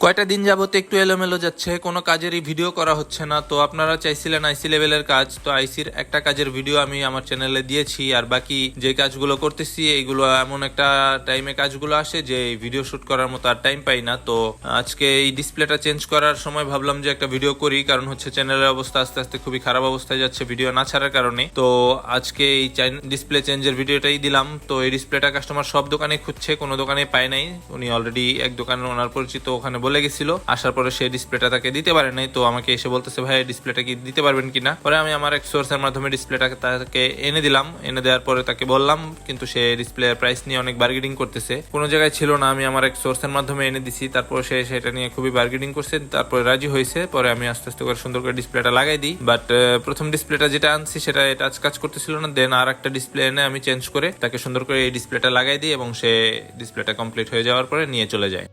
কয়টা দিন যাবত একটু এলোমেলো যাচ্ছে, কোনো কাজেরই ভিডিও করা হচ্ছে না। তো আপনারা চাইছিলেন আইসি লেভেলের কাজ, তো আইসির একটা কাজের ভিডিও আমি আমার চ্যানেলে দিয়েছি। আর বাকি যে কাজগুলো করতেছি এইগুলো এমন একটা টাইমে কাজগুলো আসে যে ভিডিও শুট করার মতো আর টাইম পাই না। তো আজকে এই ডিসপ্লেটা চেঞ্জ করার সময় ভাবলাম যে একটা ভিডিও করি, কারণ হচ্ছে চ্যানেলের অবস্থা আস্তে আস্তে খুবই খারাপ অবস্থায় যাচ্ছে ভিডিও না ছাড়ার কারণে। তো আজকে এই ডিসপ্লে চেঞ্জের ভিডিওটাই দিলাম। তো এই ডিসপ্লেটা কাস্টমার সব দোকানে খুঁজছে, কোনো দোকানে পায় নাই। উনি অলরেডি এক দোকানে ওনার পরিচিত ওখানে বলে গেছিল, আসার পরে সেই ডিসপ্লেটা তাকে দিতে পারে নাই। তো আমাকে এসে বলতেছে, ভাই ডিসপ্লেটা কি দিতে পারবেন কিনা। পরে আমি আমার এক সোর্সের মাধ্যমে ডিসপ্লেটা তাকে এনে দিলাম। এনে দেওয়ার পরে তাকে বললাম, কিন্তু সে ডিসপ্লে প্রাইস নিয়ে অনেক বার্গেনিং করতেছে। কোনো জায়গায় ছিল না, আমি আমার এক সোর্সের মাধ্যমে এনে দিছি। তারপর সে সেটা নিয়ে খুবই বার্গেনিং করছে, তারপরে রাজি হয়েছে। পরে আমি আস্তে আস্তে করে সুন্দর করে ডিসপ্লেটা লাগাই দিই। বাট প্রথম ডিসপ্লেটা যেটা আনছি সেটা টাচ কাজ করতেছিল না। দেন আর একটা ডিসপ্লে এনে আমি চেঞ্জ করে তাকে সুন্দর করে এই ডিসপ্লেটা লাগাই দিই এবং সে ডিসপ্লেটা কমপ্লিট হয়ে যাওয়ার পরে নিয়ে চলে যায়।